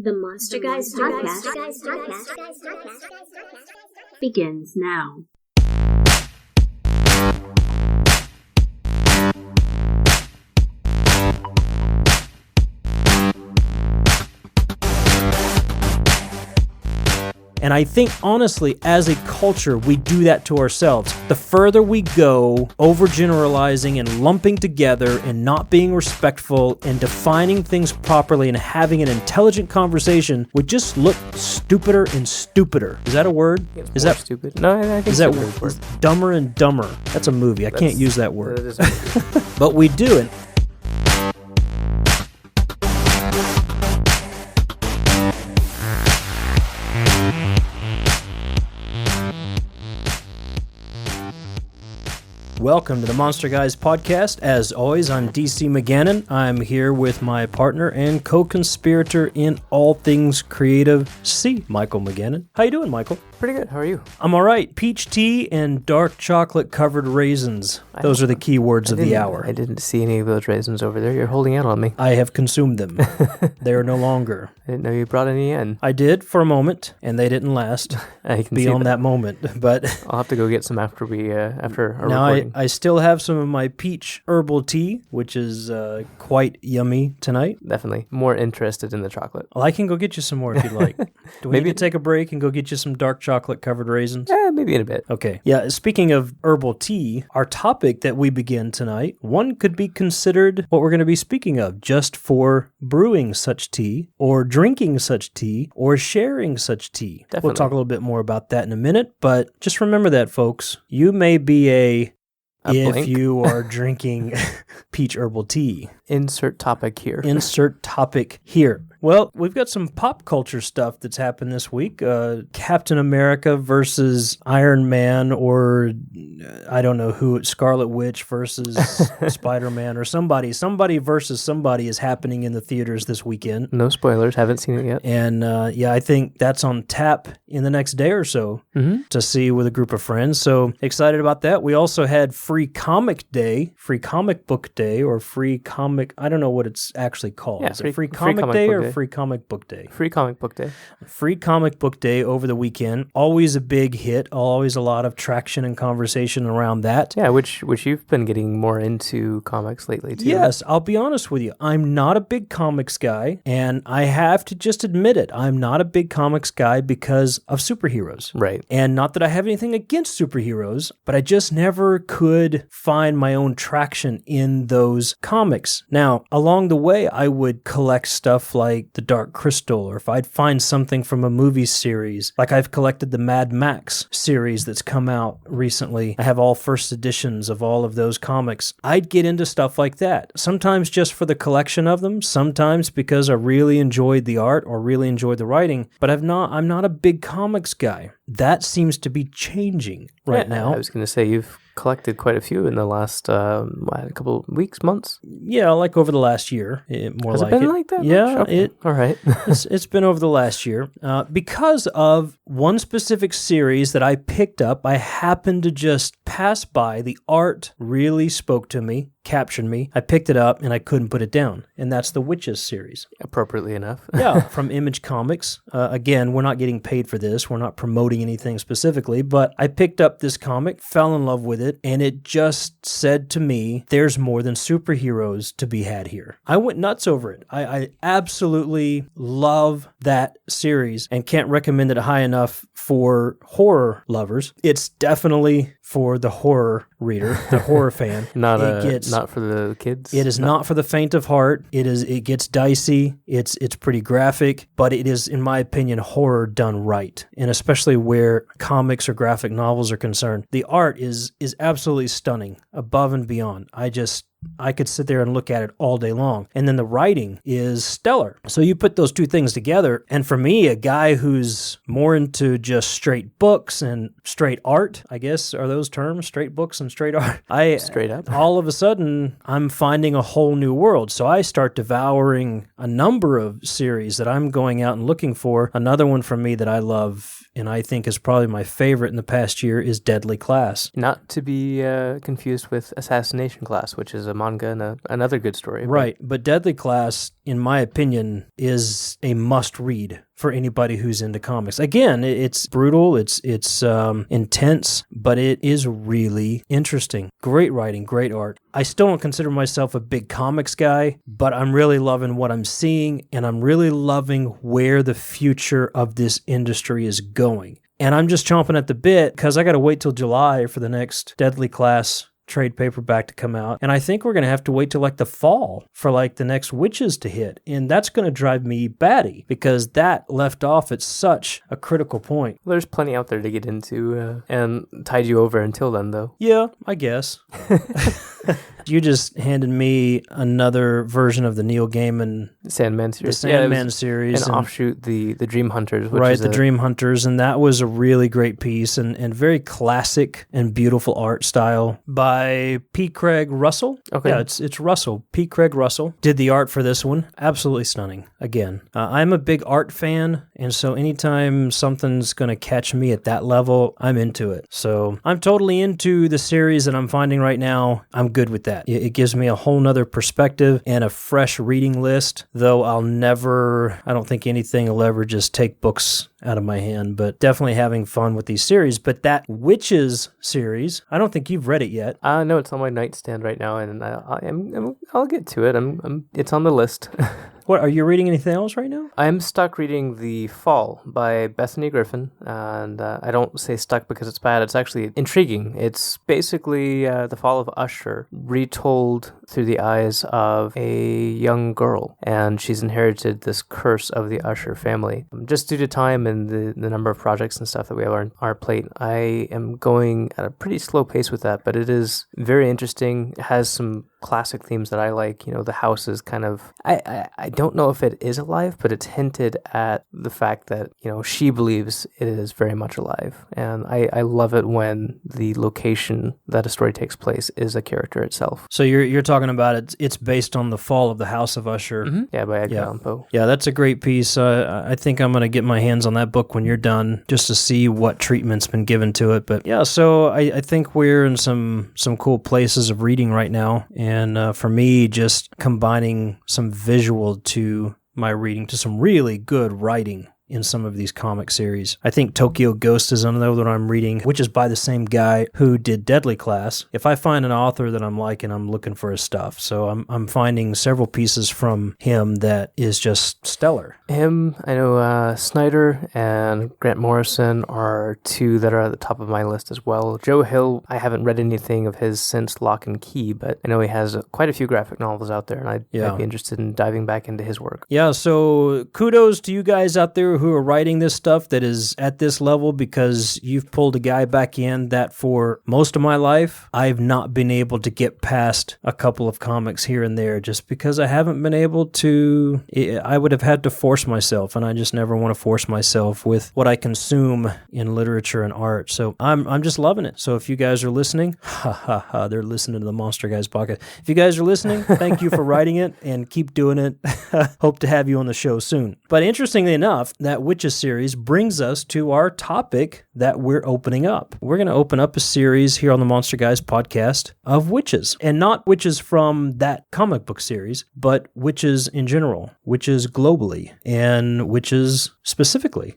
The Monster Guys podcast begins now. And I think, honestly, as a culture, we do that to ourselves. The further we go, overgeneralizing and lumping together and not being respectful and defining things properly and having an intelligent conversation, we just look stupider and stupider. Is that a word? Is that stupid? No, I think is that word? Dumber and Dumber. That's a movie. I can't use that word. But we do it. Welcome to the Monster Guys podcast. As always, I'm DC McGannon. I'm here with my partner and co-conspirator in all things creative, C. Michael McGannon. How you doing, Michael? Pretty good. How are you? I'm all right. Peach tea and dark chocolate covered raisins. Those are the key words of the hour. I didn't see any of those raisins over there. You're holding out on me. I have consumed them. They are no longer. I didn't know you brought any in. I did for a moment, and they didn't last I can beyond see that moment. But I'll have to go get some after our now recording. I still have some of my peach herbal tea, which is quite yummy tonight. Definitely more interested in the chocolate. Well, I can go get you some more if you'd like. Do we need to take a break and go get you some dark chocolate covered raisins? Maybe in a bit. Okay. Yeah, speaking of herbal tea, our topic that we begin tonight, one could be considered what we're going to be speaking of just for brewing such tea or drinking such tea or sharing such tea. Definitely. We'll talk a little bit more about that in a minute, but just remember that, folks. You may be if you are drinking peach herbal tea. Insert topic here. Insert topic here. Well, we've got some pop culture stuff that's happened this week. Captain America versus Iron Man, or I don't know who, Scarlet Witch versus Spider-Man, or somebody versus somebody is happening in the theaters this weekend. No spoilers. Haven't seen it yet. And I think that's on tap in the next day or so to see with a group of friends. So excited about that. We also had Free Comic Day, Free Comic Book Day, or Free Comic, I don't know what it's actually called. Yeah, is it Free Comic Day or Free Comic Book Day? Free Comic Book Day. Free Comic Book Day over the weekend. Always a big hit. Always a lot of traction and conversation around that. Yeah, which you've been getting more into comics lately too. Yes, I'll be honest with you. I'm not a big comics guy, and I have to just admit it. I'm not a big comics guy because of superheroes. Right. And not that I have anything against superheroes, but I just never could find my own traction in those comics. Now, along the way, I would collect stuff like The Dark Crystal, or if I'd find something from a movie series, like I've collected the Mad Max series that's come out recently. I have all first editions of all of those comics. I'd get into stuff like that, sometimes just for the collection of them, sometimes because I really enjoyed the art or really enjoyed the writing, but I'm not a big comics guy. That seems to be changing right now. I was going to say, you've collected quite a few in the last a couple of weeks, months? Yeah, like over the last year. Has it been like that? Yeah. Okay. All right. It's been over the last year. Because of one specific series that I picked up, I happened to just pass by. The art really spoke to me, captured me. I picked it up and I couldn't put it down. And that's the Witches series. Appropriately enough. Yeah, from Image Comics. Again, we're not getting paid for this. We're not promoting anything specifically, but I picked up this comic, fell in love with it, and it just said to me, there's more than superheroes to be had here. I went nuts over it. I absolutely love that series and can't recommend it high enough for horror lovers. It's definitely for the horror reader, the horror fan. Not for the kids. It is not for the faint of heart. It gets dicey. It's pretty graphic, but it is, in my opinion, horror done right. And especially where comics or graphic novels are concerned, the art is absolutely stunning, above and beyond. I could sit there and look at it all day long. And then the writing is stellar. So you put those two things together, and for me, a guy who's more into just straight books and straight art, I guess, are those terms? Straight books and straight art? Straight up. All of a sudden, I'm finding a whole new world. So I start devouring a number of series that I'm going out and looking for. Another one from me that I love and I think is probably my favorite in the past year is Deadly Class. Not to be confused with Assassination Class, which is a a manga and another good story. Right, but Deadly Class, in my opinion, is a must-read for anybody who's into comics. Again, it's brutal, it's intense, but it is really interesting. Great writing, great art. I still don't consider myself a big comics guy, but I'm really loving what I'm seeing, and I'm really loving where the future of this industry is going. And I'm just chomping at the bit because I got to wait till July for the next Deadly Class trade paperback to come out. And I think we're going to have to wait till like the fall for like the next Witches to hit. And that's going to drive me batty because that left off at such a critical point. There's plenty out there to get into and tide you over until then, though. Yeah, I guess. You just handed me another version of the Neil Gaiman Sandman series. The Sandman series. An offshoot, the Dream Hunters. Which right, is the Dream Hunters. And that was a really great piece and very classic and beautiful art style by P. Craig Russell. Okay. Yeah, it's Russell. P. Craig Russell did the art for this one. Absolutely stunning. Again, I'm a big art fan. And so anytime something's going to catch me at that level, I'm into it. So I'm totally into the series that I'm finding right now. I'm good with that. It gives me a whole nother perspective and a fresh reading list, though I don't think anything will ever just take books out of my hand, but definitely having fun with these series. But that Witches series, I don't think you've read it yet. No, it's on my nightstand right now, and I'll get to it. It's on the list. What, are you reading anything else right now? I'm stuck reading The Fall by Bethany Griffin, and I don't say stuck because it's bad. It's actually intriguing. It's basically the fall of Usher retold through the eyes of a young girl, and she's inherited this curse of the Usher family. Just due to time and the number of projects and stuff that we have on our plate, I am going at a pretty slow pace with that, but it is very interesting. It has some classic themes that I like. The house is kind of, I don't know if it is alive, but it's hinted at the fact that, she believes it is very much alive. And I love it when the location that a story takes place is a character itself. So you're talking about it's based on the fall of the House of Usher. Mm-hmm. Yeah, by Edgar Allan Poe. Yeah, that's a great piece. I think I'm going to get my hands on that book when you're done, just to see what treatment's been given to it. But yeah, so I think we're in some cool places of reading right now. And for me, just combining some visual to my reading to some really good writing in some of these comic series. I think Tokyo Ghost is another that I'm reading, which is by the same guy who did Deadly Class. If I find an author that I'm liking, I'm looking for his stuff. So I'm finding several pieces from him that is just stellar. Him, I know Snyder and Grant Morrison are two that are at the top of my list as well. Joe Hill, I haven't read anything of his since Lock and Key, but I know he has quite a few graphic novels out there, and I'd be interested in diving back into his work. Yeah, so kudos to you guys out there who are writing this stuff that is at this level, because you've pulled a guy back in that for most of my life, I've not been able to get past a couple of comics here and there just because I haven't been able to. I would have had to force myself, and I just never want to force myself with what I consume in literature and art. So I'm just loving it. So if you guys are listening, they're listening to the Monster Guys podcast. If you guys are listening, thank you for writing it and keep doing it. Hope to have you on the show soon. But interestingly enough, that Witches series brings us to our topic that we're opening up. We're going to open up a series here on the Monster Guys podcast of witches, and not witches from that comic book series, but witches in general, witches globally, and witches specifically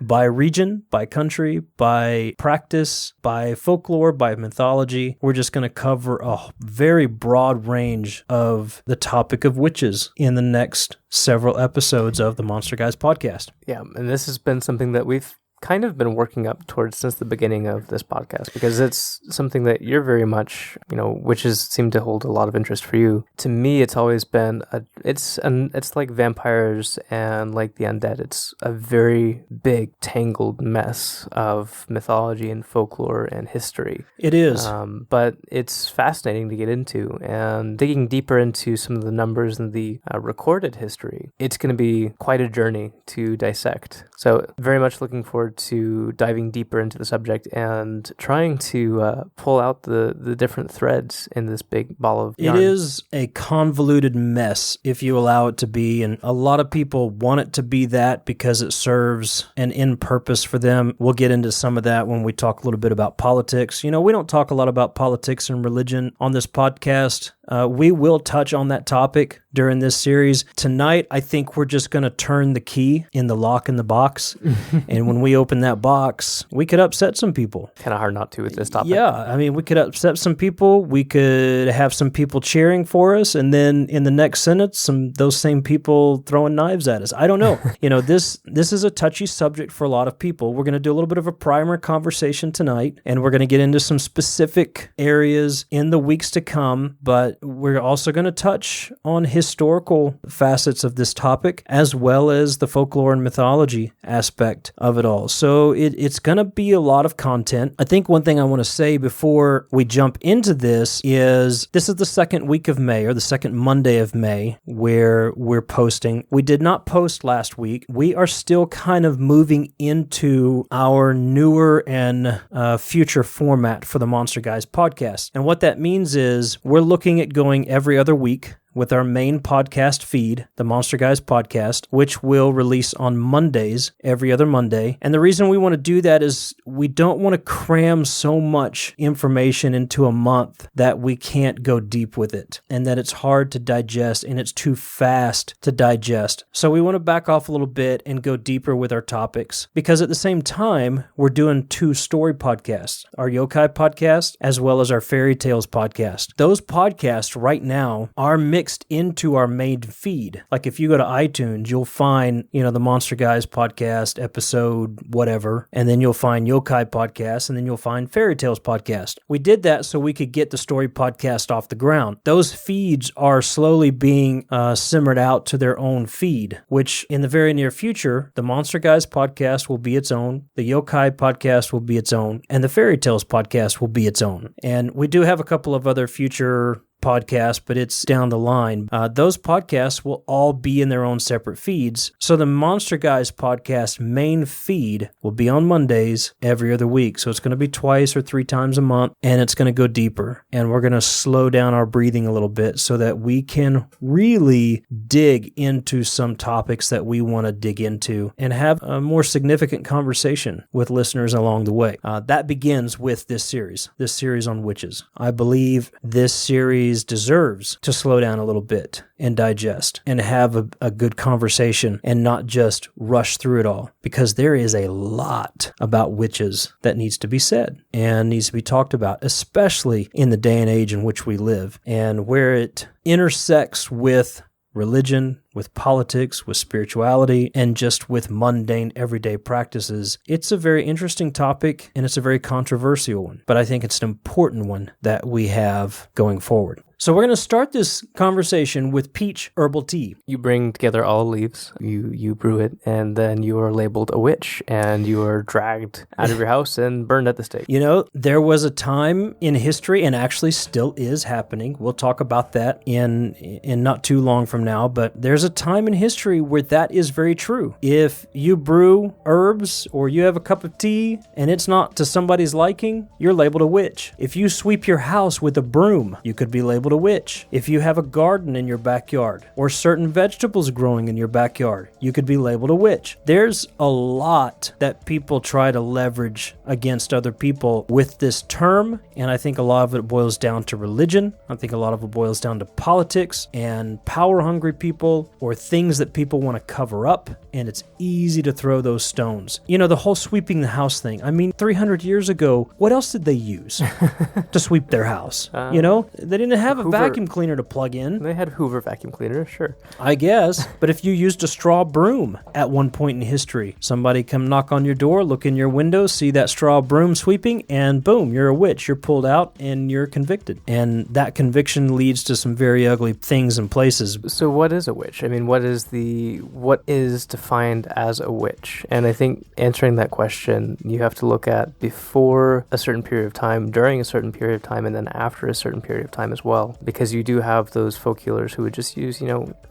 by region, by country, by practice, by folklore, by mythology. We're just going to cover a very broad range of the topic of witches in the next several episodes of the Monster Guys podcast. Yeah, and this has been something that we've kind of been working up towards since the beginning of this podcast, because it's something that you're very much, witches seem to hold a lot of interest for you. To me, it's always been it's like vampires and like the undead. It's a very big tangled mess of mythology and folklore and history. It is. But it's fascinating to get into, and digging deeper into some of the numbers and the recorded history, it's going to be quite a journey to dissect. So very much looking forward to diving deeper into the subject and trying to pull out the different threads in this big ball of yarn. It is a convoluted mess if you allow it to be, and a lot of people want it to be that because it serves an end purpose for them. We'll get into some of that when we talk a little bit about politics. You know, we don't talk a lot about politics and religion on this podcast. We will touch on that topic during this series. Tonight, I think we're just going to turn the key in the lock in the box. And when we open that box, we could upset some people. Kind of hard not to with this topic. Yeah, I mean, we could upset some people. We could have some people cheering for us. And then in the next sentence, those same people throwing knives at us. I don't know. You know, this is a touchy subject for a lot of people. We're going to do a little bit of a primer conversation tonight. And we're going to get into some specific areas in the weeks to come. But we're also going to touch on historical facets of this topic, as well as the folklore and mythology aspect of it all. So it's going to be a lot of content. I think one thing I want to say before we jump into this is the second week of May, or the second Monday of May, where we're posting. We did not post last week. We are still kind of moving into our newer and future format for the Monster Guys podcast. And what that means is we're looking at going every other week with our main podcast feed, the Monster Guys podcast, which will release on Mondays, every other Monday. And the reason we want to do that is we don't want to cram so much information into a month that we can't go deep with it, and that it's hard to digest and it's too fast to digest. So we want to back off a little bit and go deeper with our topics, because at the same time, we're doing 2 story podcasts, our yokai podcast, as well as our fairy tales podcast. Those podcasts right now are mixed into our main feed. Like if you go to iTunes, you'll find, the Monster Guys podcast episode, whatever, and then you'll find Yokai podcast, and then you'll find Fairy Tales podcast. We did that so we could get the story podcast off the ground. Those feeds are slowly being simmered out to their own feed, which in the very near future, the Monster Guys podcast will be its own, the Yokai podcast will be its own, and the Fairy Tales podcast will be its own. And we do have a couple of other future podcast, but it's down the line. Those podcasts will all be in their own separate feeds. So the Monster Guys podcast main feed will be on Mondays every other week. So it's going to be 2 or 3 times a month, and it's going to go deeper. And we're going to slow down our breathing a little bit so that we can really dig into some topics that we want to dig into and have a more significant conversation with listeners along the way. That begins with this series on witches. I believe this series deserves to slow down a little bit and digest and have a good conversation and not just rush through it all, because there is a lot about witches that needs to be said and needs to be talked about, especially in the day and age in which we live, and where it intersects with religion, with politics, with spirituality, and just with mundane everyday practices. It's a very interesting topic, and it's a very controversial one, but I think it's an important one that we have going forward. So we're going to start this conversation with peach herbal tea. You bring together all leaves, you brew it, and then you are labeled a witch, and you are dragged out of your house and burned at the stake. There was a time in history, and actually still is happening. We'll talk about that in not too long from now, but there's a time in history where that is very true. If you brew herbs or you have a cup of tea and it's not to somebody's liking, you're labeled a witch. If you sweep your house with a broom, you could be labeled a witch. If you have a garden in your backyard or certain vegetables growing in your backyard, you could be labeled a witch. There's a lot that people try to leverage against other people with this term, and I think a lot of it boils down to religion. I think a lot of it boils down to politics and power-hungry people, or things that people want to cover up, and it's easy to throw those stones. The whole sweeping the house thing. I mean, 300 years ago, what else did they use to sweep their house? They didn't have a vacuum cleaner to plug in. They had Hoover vacuum cleaner, sure. I guess. But if you used a straw broom at one point in history, somebody come knock on your door, look in your window, see that straw broom sweeping, and boom, you're a witch. You're pulled out and you're convicted. And that conviction leads to some very ugly things and places. So what is a witch? I mean, what is defined as a witch? And I think answering that question, you have to look at before a certain period of time, during a certain period of time, and then after a certain period of time as well. well, because you do have those folk healers who would just use,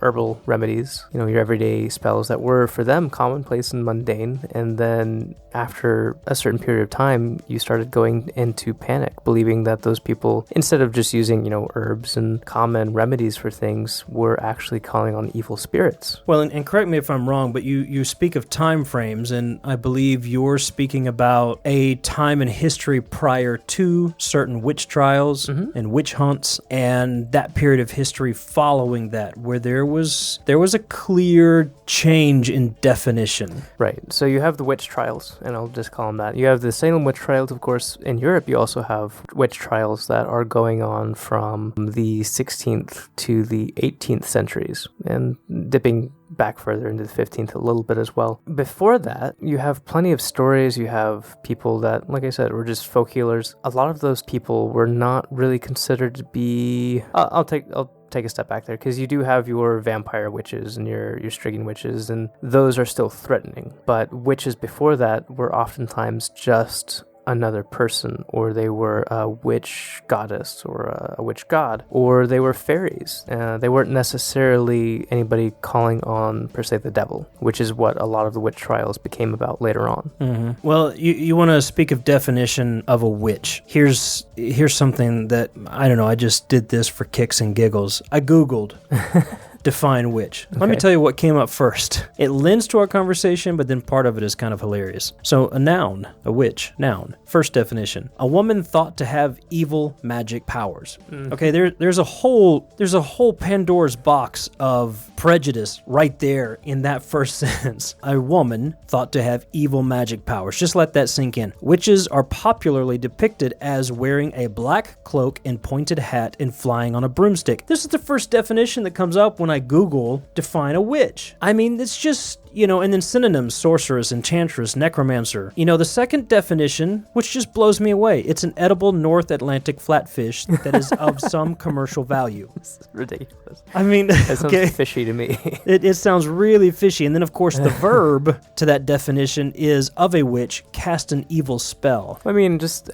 herbal remedies, your everyday spells that were for them commonplace and mundane. And then after a certain period of time, you started going into panic, believing that those people, instead of just using, herbs and common remedies for things, were actually calling on evil spirits. Well, and correct me if I'm wrong, but you speak of time frames, and I believe you're speaking about a time in history prior to certain witch trials and witch hunts, and that period of history following that, where there was a clear change in definition. Right. So you have the witch trials, and I'll just call them that. You have the Salem witch trials, of course. In Europe, you also have witch trials that are going on from the 16th to the 18th centuries, and dipping back further into the 15th a little bit as well. Before that, you have plenty of stories. You have people that, like I said, were just folk healers. A lot of those people were not really considered to be... I'll take a step back there, because you do have your vampire witches and your Strigan witches, and those are still threatening. But witches before that were oftentimes just another person, or they were a witch goddess or a witch god, or they were fairies. They weren't necessarily anybody calling on, per se, the devil, which is what a lot of the witch trials became about later on. Mm-hmm. Well, you want to speak of definition of a witch. Here's something that, I don't know, I just did this for kicks and giggles. I Googled define witch. Okay. Let me tell you what came up first. It lends to our conversation, but then part of it is kind of hilarious. So a noun, a witch, noun. First definition, a woman thought to have evil magic powers. Okay, there's a whole Pandora's box of prejudice right there in that first sentence. A woman thought to have evil magic powers. Just let that sink in. Witches are popularly depicted as wearing a black cloak and pointed hat and flying on a broomstick. This is the first definition that comes up when I Google define a witch. I mean, it's just, and then synonyms, sorceress, enchantress, necromancer. The second definition, which just blows me away, it's an edible North Atlantic flatfish that is of some commercial value. It's ridiculous. I mean, that sounds fishy to me. It sounds really fishy. And then, of course, the verb to that definition is of a witch, cast an evil spell. I mean, just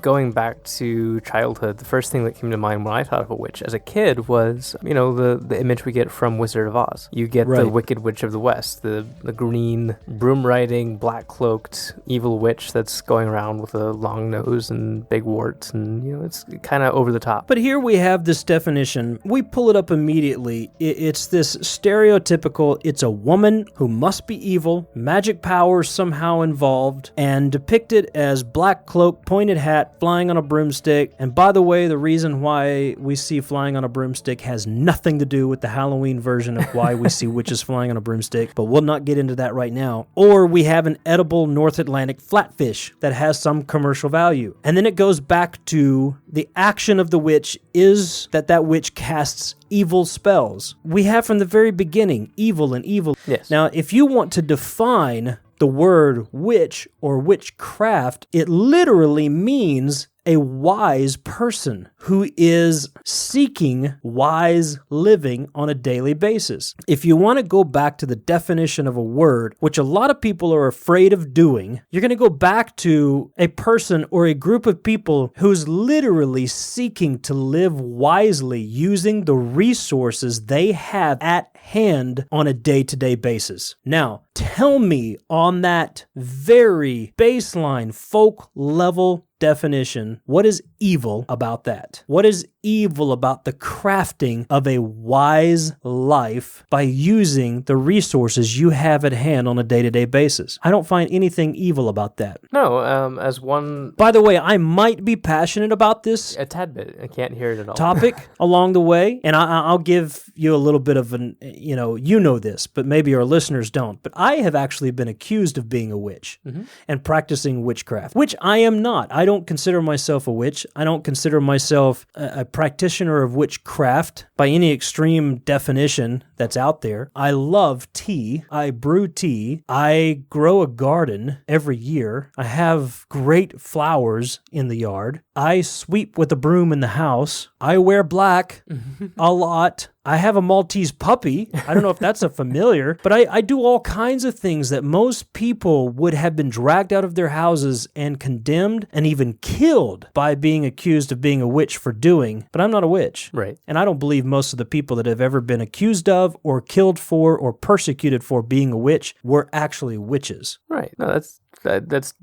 going back to childhood, the first thing that came to mind when I thought of a witch as a kid was, the image we get from Wizard of Oz. You get the Wicked Witch of the West, the green, broom-riding, black-cloaked evil witch that's going around with a long nose and big warts, and, it's kind of over the top. But here we have this definition. We pull it up immediately. It's this stereotypical, it's a woman who must be evil, magic powers somehow involved, and depicted as black cloak, pointed hat, flying on a broomstick. And by the way, the reason why we see flying on a broomstick has nothing to do with the Halloween version of why we see witches flying on a broomstick, but we'll not get into that right now. Or we have an edible North Atlantic flatfish that has some commercial value. And then it goes back to the action of the witch is that witch casts evil spells. We have from the very beginning evil and evil. Yes. Now, if you want to define the word witch or witchcraft, it literally means a wise person who is seeking wise living on a daily basis. If you want to go back to the definition of a word, which a lot of people are afraid of doing, you're going to go back to a person or a group of people who's literally seeking to live wisely using the resources they have at hand on a day-to-day basis. Now, tell me on that very baseline folk level definition, what is evil about that? What is evil about the crafting of a wise life by using the resources you have at hand on a day-to-day basis? I don't find anything evil about that. No, as one... By the way, I might be passionate about this a tad bit. I can't hear it at all. Topic along the way, and I'll give you a little bit of an, you know this, but maybe our listeners don't. But I have actually been accused of being a witch and practicing witchcraft, which I am not. I don't consider myself a witch. I don't consider myself a practitioner of witchcraft by any extreme definition that's out there. I love tea. I brew tea. I grow a garden every year. I have great flowers in the yard. I sweep with a broom in the house. I wear black a lot. I have a Maltese puppy. I don't know if that's a familiar, but I do all kinds of things that most people would have been dragged out of their houses and condemned and even killed by being accused of being a witch for doing, but I'm not a witch. Right. And I don't believe most of the people that have ever been accused of or killed for or persecuted for being a witch were actually witches. Right. No, that's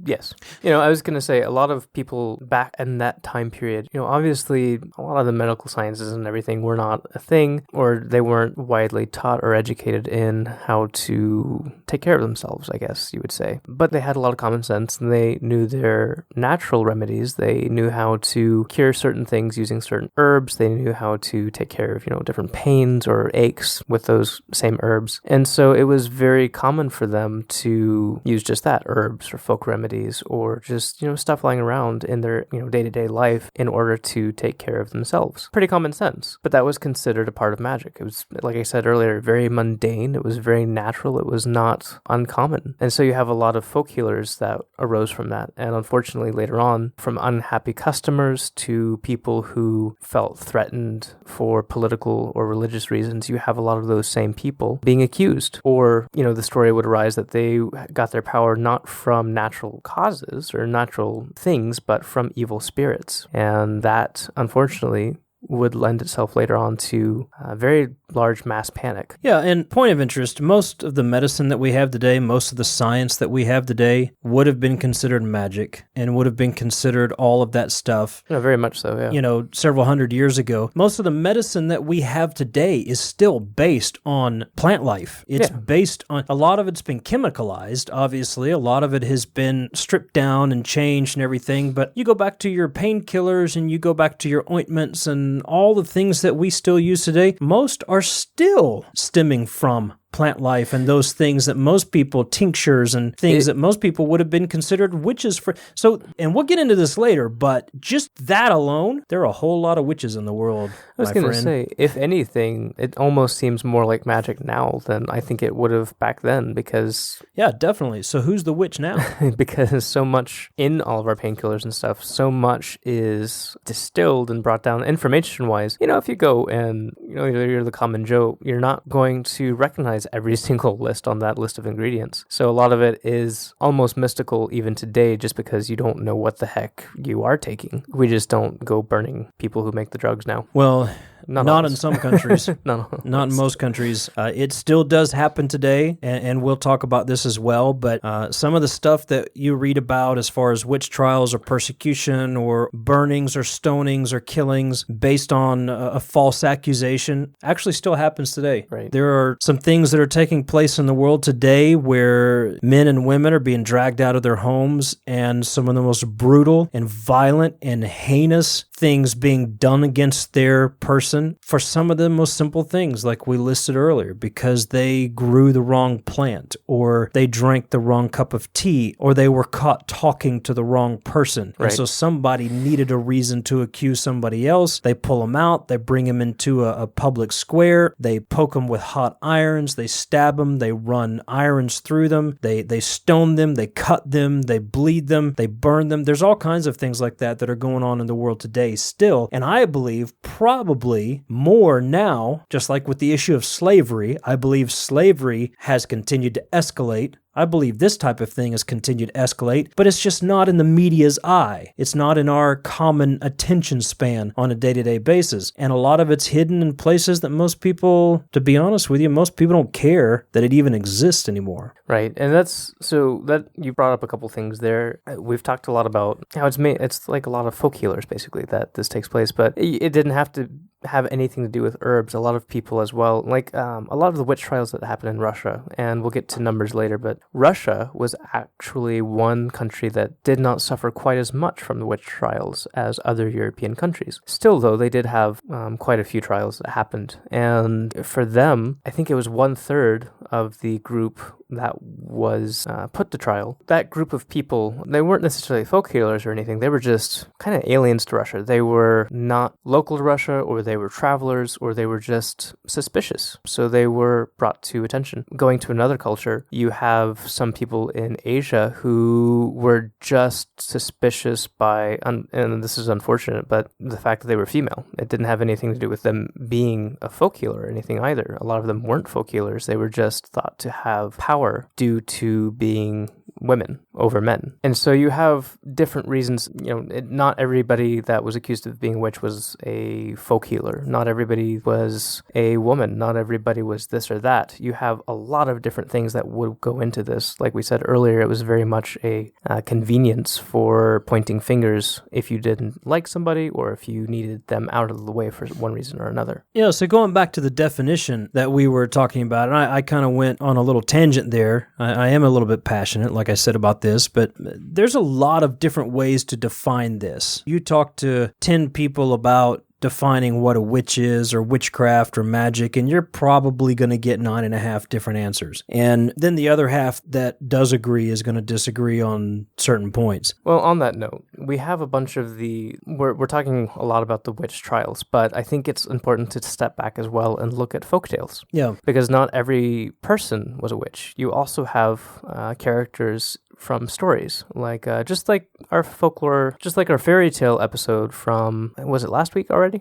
yes. I was going to say a lot of people back in that time period, obviously a lot of the medical sciences and everything were not a thing, or they weren't widely taught or educated in how to take care of themselves, I guess you would say. But they had a lot of common sense and they knew their natural remedies. They knew how to cure certain things using certain herbs. They knew how to take care of, different pains or aches with those same herbs. And so it was very common for them to use just that, herbs or folk remedies or just, stuff lying around in their, day-to-day life in order to take care of themselves. Pretty common sense, but that was considered a part of magic. It was, like I said earlier, very mundane. It was very natural. It was not uncommon. And so you have a lot of folk healers that arose from that. And unfortunately, later on, from unhappy customers to people who felt threatened for political or religious reasons, you have a lot of those same people being accused. Or, the story would arise that they got their power not from natural causes or natural things, but from evil spirits. And that, unfortunately, would lend itself later on to a very large mass panic. Yeah, and point of interest, most of the medicine that we have today, most of the science that we have today would have been considered magic and would have been considered all of that stuff. Yeah, very much so, yeah. Several hundred years ago. Most of the medicine that we have today is still based on plant life. It's based on, a lot of it's been chemicalized, obviously. A lot of it has been stripped down and changed and everything, but you go back to your painkillers and you go back to your ointments and all the things that we still use today, most are still stemming from plant life and those things that most people, tinctures and things that most people would have been considered witches for. So, and we'll get into this later, but just that alone, there are a whole lot of witches in the world. I was going to say, if anything, it almost seems more like magic now than I think it would have back then because... Yeah, definitely. So who's the witch now? Because so much in all of our painkillers and stuff, so much is distilled and brought down information-wise. If you go and, you're the common Joe, you're not going to recognize every single list on that list of ingredients. So a lot of it is almost mystical even today just because you don't know what the heck you are taking. We just don't go burning people who make the drugs now. Well, not in some countries. Not in most countries. It still does happen today, and we'll talk about this as well, but some of the stuff that you read about as far as witch trials or persecution or burnings or stonings or killings based on a false accusation actually still happens today. Right. There are some things that are taking place in the world today where men and women are being dragged out of their homes and some of the most brutal and violent and heinous things being done against their person for some of the most simple things like we listed earlier because they grew the wrong plant or they drank the wrong cup of tea or they were caught talking to the wrong person. Right. And so somebody needed a reason to accuse somebody else. They pull them out. They bring them into a public square. They poke them with hot irons. They stab them. They run irons through them. They stone them. They cut them. They bleed them. They burn them. There's all kinds of things like that are going on in the world today still. And I believe probably more now, just like with the issue of slavery, I believe slavery has continued to escalate. I believe this type of thing has continued to escalate, but it's just not in the media's eye. It's not in our common attention span on a day-to-day basis. And a lot of it's hidden in places that most people, to be honest with you, most people don't care that it even exists anymore. Right. And that you brought up a couple things there. We've talked a lot about how it's like a lot of folk healers basically that this takes place, but it didn't have to have anything to do with herbs. A lot of people as well, like a lot of the witch trials that happen in Russia, and we'll get to numbers later, but Russia was actually one country that did not suffer quite as much from the witch trials as other European countries. Still, though, they did have quite a few trials that happened, and for them, I think it was 1/3 of the group that was put to trial, that group of people, they weren't necessarily folk healers or anything. They were just kind of aliens to Russia. They were not local to Russia, or they were travelers, or they were just suspicious. So they were brought to attention. Going to another culture, you have some people in Asia who were just suspicious by, and this is unfortunate, but the fact that they were female. It didn't have anything to do with them being a folk healer or anything either. A lot of them weren't folk healers. They were just thought to have power due to being women over men. And so you have different reasons. Not everybody that was accused of being a witch was a folk healer. Not everybody was a woman. Not everybody was this or that. You have a lot of different things that would go into this. Like we said earlier, it was very much a convenience for pointing fingers if you didn't like somebody or if you needed them out of the way for one reason or another. Yeah, so going back to the definition that we were talking about, and I kind of went on a little tangent there. I am a little bit passionate, like I said, about this, but there's a lot of different ways to define this. You talk to 10 people about defining what a witch is or witchcraft or magic, and you're probably going to get 9.5 different answers. And then the other half that does agree is going to disagree on certain points. Well, on that note, we have a bunch of we're talking a lot about the witch trials, but I think it's important to step back as well and look at folktales. Yeah. Because not every person was a witch. You also have characters from stories, like just like our folklore, just like our fairy tale episode from, was it last week already?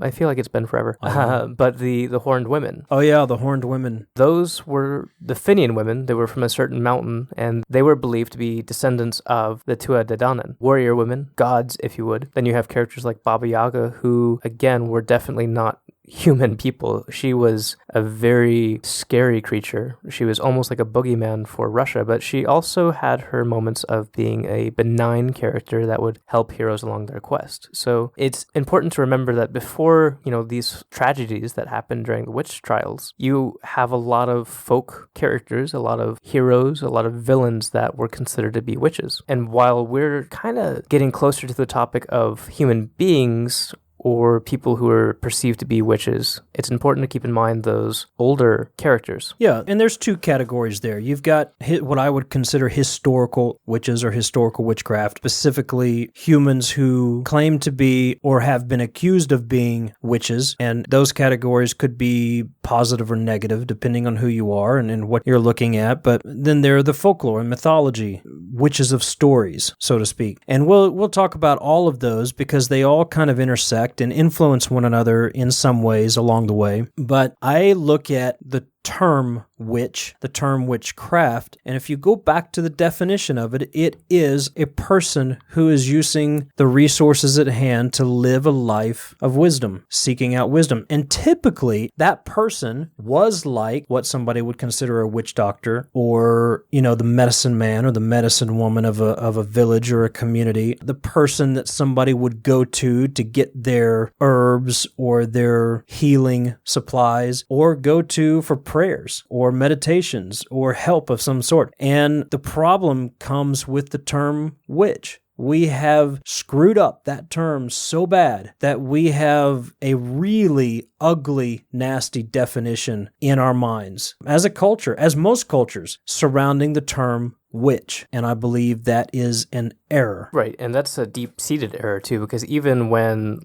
I feel like it's been forever. But the horned women. Oh yeah, the horned women. Those were the Fenian women. They were from a certain mountain, and they were believed to be descendants of the Tua de Danann, warrior women, gods, if you would. Then you have characters like Baba Yaga, who, again, were definitely not human people. She was a very scary creature. She was almost like a boogeyman for Russia, but she also had her moments of being a benign character that would help heroes along their quest. So it's important to remember that before, these tragedies that happened during the witch trials, you have a lot of folk characters, a lot of heroes, a lot of villains that were considered to be witches. And while we're kind of getting closer to the topic of human beings or people who are perceived to be witches, it's important to keep in mind those older characters. Yeah, and there's two categories there. You've got what I would consider historical witches or historical witchcraft, specifically humans who claim to be or have been accused of being witches, and those categories could be positive or negative depending on who you are and what you're looking at. But then there are the folklore and mythology, witches of stories, so to speak. And we'll talk about all of those because they all kind of intersect and influence one another in some ways along the way. But I look at the term witch, the term witchcraft, and if you go back to the definition of it, it is a person who is using the resources at hand to live a life of wisdom, seeking out wisdom. And typically, that person was like what somebody would consider a witch doctor or, the medicine man or the medicine woman of a village or a community, the person that somebody would go to get their herbs or their healing supplies or go to for prayers or meditations or help of some sort. And the problem comes with the term witch. We have screwed up that term so bad that we have a really ugly, nasty definition in our minds as a culture, as most cultures, surrounding the term witch. And I believe that is an error. Right, and that's a deep-seated error too, because even when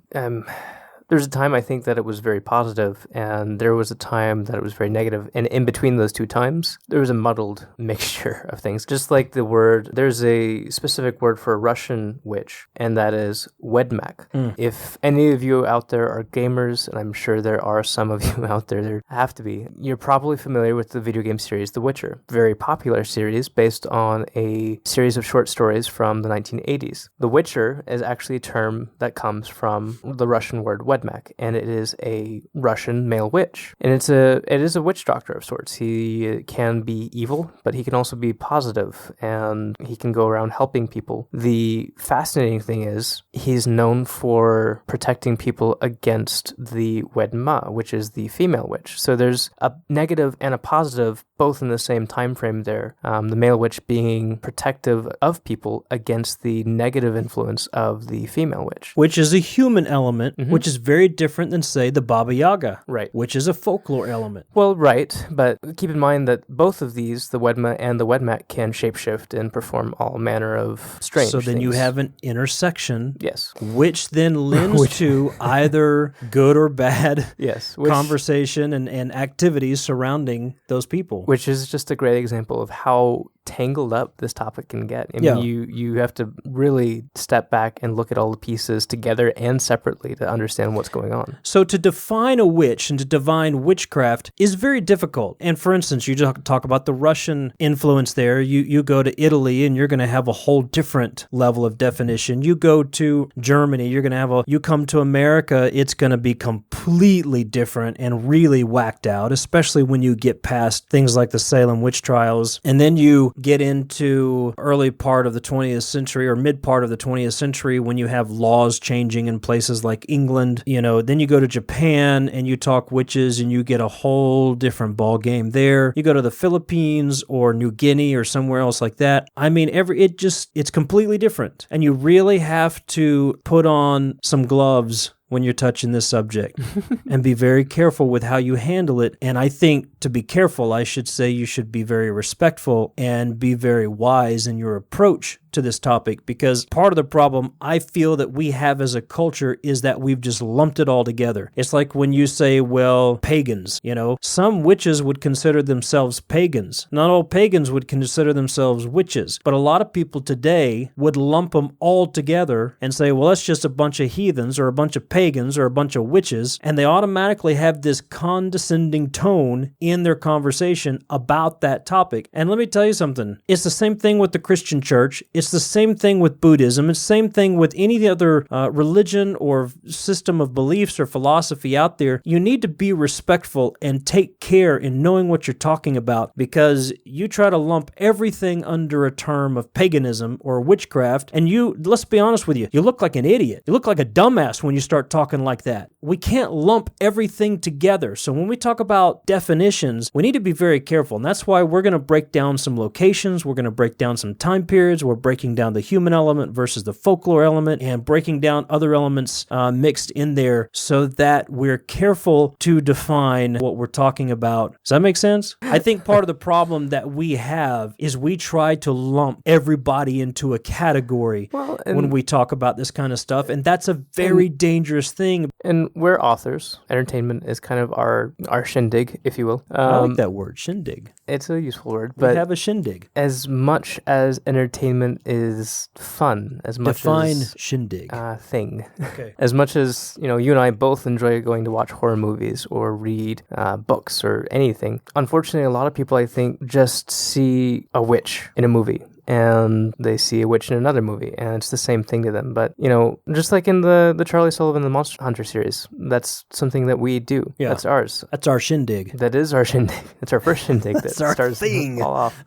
there's a time I think that it was very positive, and there was a time that it was very negative. And in between those two times, there was a muddled mixture of things. Just like the word, there's a specific word for a Russian witch, and that is wedmak. If any of you out there are gamers, and I'm sure there are some of you out there have to be, you're probably familiar with the video game series The Witcher. Very popular series based on a series of short stories from the 1980s. The Witcher is actually a term that comes from the Russian word wedmak, and it is a Russian male witch. And it is a witch doctor of sorts. He can be evil, but he can also be positive, and he can go around helping people. The fascinating thing is he's known for protecting people against the wedma, which is the female witch. So there's a negative and a positive both in the same time frame there. The male witch being protective of people against the negative influence of the female witch. Which is a human element, which is very different than, say, the Baba Yaga, Right. which is a folklore element. Well, right, but keep in mind that both of these, the Wedma and the Wedmak, can shapeshift and perform all manner of strange So then you things. have an intersection, Yes. which then lends to either good or bad Yes. conversation and activities surrounding those people. Which is just a great example of how tangled up this topic can get. I mean, Yeah. you have to really step back and look at all the pieces together and separately to understand what's going on. So to define a witch and to define witchcraft is very difficult. And for instance, you talk about the Russian influence there. You go to Italy and you're going to have a whole different level of definition. You go to Germany, you're going to have you come to America, it's going to be completely different and really whacked out, especially when you get past things like the Salem witch trials. And then you get into early part of the 20th century or mid part of the 20th century when you have laws changing in places like England. Then you go to Japan and you talk witches and you get a whole different ball game there. You go to the Philippines or New Guinea or somewhere else like that. I mean, it's completely different. And you really have to put on some gloves when you're touching this subject and be very careful with how you handle it. And I think to be careful, I should say you should be very respectful and be very wise in your approach to this topic, because part of the problem I feel that we have as a culture is that we've just lumped it all together. It's like when you say, well, pagans, some witches would consider themselves pagans. Not all pagans would consider themselves witches, but a lot of people today would lump them all together and say, well, that's just a bunch of heathens or a bunch of pagans or a bunch of witches, and they automatically have this condescending tone in their conversation about that topic. And let me tell you something. It's the same thing with the Christian church. It's the same thing with Buddhism. It's the same thing with any other religion or system of beliefs or philosophy out there. You need to be respectful and take care in knowing what you're talking about, because you try to lump everything under a term of paganism or witchcraft, and let's be honest with you, you look like an idiot. You look like a dumbass when you start talking like that. We can't lump everything together. So when we talk about definitions, we need to be very careful. And that's why we're going to break down some locations. We're going to break down some time periods. We're breaking down the human element versus the folklore element and breaking down other elements mixed in there so that we're careful to define what we're talking about. Does that make sense? I think part of the problem that we have is we try to lump everybody into a category when we talk about this kind of stuff. And that's a very dangerous thing. And we're authors. Entertainment is kind of our shindig, if you will. I like that word, shindig. It's a useful word. We But have a shindig. as much as entertainment is fun, as much Define as shindig. thing, Okay. as much as you and I both enjoy going to watch horror movies or read books or anything, unfortunately, a lot of people, I think, just see a witch in a movie. And they see a witch in another movie, and it's the same thing to them. But, just like in the Charlie Sullivan the Monster Hunter series, that's something that we do. Yeah. That's ours. That's our shindig. That is our shindig. It's our first shindig that That's our starts thing. to fall off.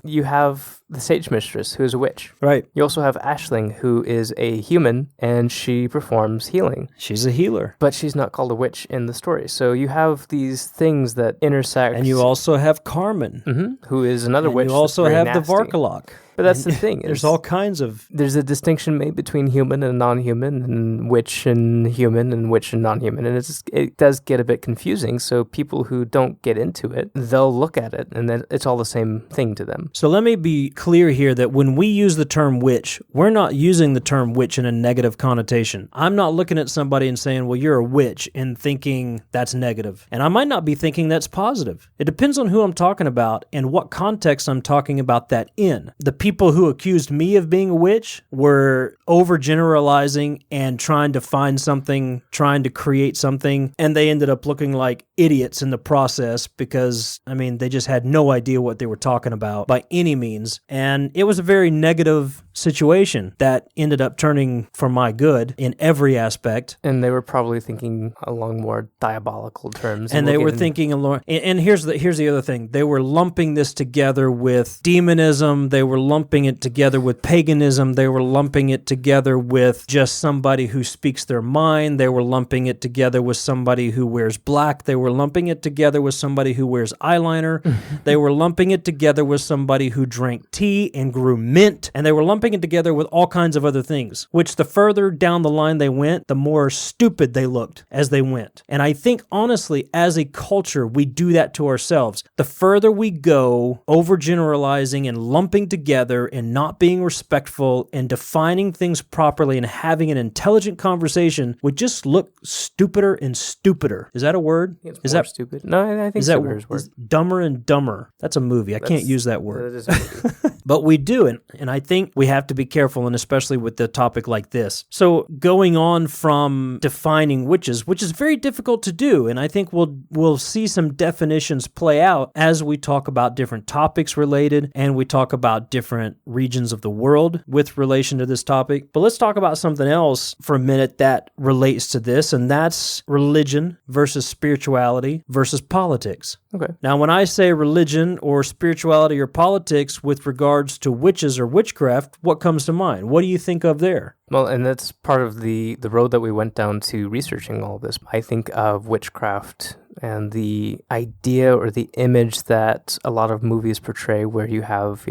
You have the Sage Mistress, who is a witch. Right. You also have Aisling, who is a human, and she performs healing. She's a healer. But she's not called a witch in the story. So you have these things that intersect. And you also have Carmen. Who is another And witch. you also that's very have the nasty. Varkalok. But that's the thing. There's all kinds of... There's a distinction made between human and non-human, and witch and human, and witch and non-human, and it does get a bit confusing. So people who don't get into it, they'll look at it, and then it's all the same thing to them. So let me be clear here that when we use the term witch, we're not using the term witch in a negative connotation. I'm not looking at somebody and saying, well, you're a witch, and thinking that's negative. And I might not be thinking that's positive. It depends on who I'm talking about and what context I'm talking about that in. The people who accused me of being a witch were overgeneralizing and trying to find something, trying to create something, and they ended up looking like idiots in the process because, they just had no idea what they were talking about by any means. And it was a very negative situation that ended up turning for my good in every aspect. And they were probably thinking along more diabolical terms. And they were thinking along... And here's the other thing. They were lumping this together with demonism. They were lumping lumping it together with paganism. They were lumping it together with just somebody who speaks their mind. They were lumping it together with somebody who wears black. They were lumping it together with somebody who wears eyeliner. They were lumping it together with somebody who drank tea and grew mint. And they were lumping it together with all kinds of other things, which the further down the line they went, the more stupid they looked as they went. And I think, honestly, as a culture, we do that to ourselves. The further we go overgeneralizing and lumping together and not being respectful and defining things properly and having an intelligent conversation, we just look stupider and stupider. Is that a word? Is that stupid? No, I think stupider is a word. Dumber and Dumber. That's a movie. I can't use that word. That is a movie. But we do, and I think we have to be careful, and especially with the topic like this. So going on from defining witches, which is very difficult to do, and I think we'll see some definitions play out as we talk about different topics related, and we talk about different regions of the world with relation to this topic. But let's talk about something else for a minute that relates to this, and that's religion versus spirituality versus politics. Okay. Now, when I say religion or spirituality or politics with regards to witches or witchcraft, what comes to mind? What do you think of there? Well, and that's part of the road that we went down to researching all this. I think of witchcraft and the idea or the image that a lot of movies portray where you have,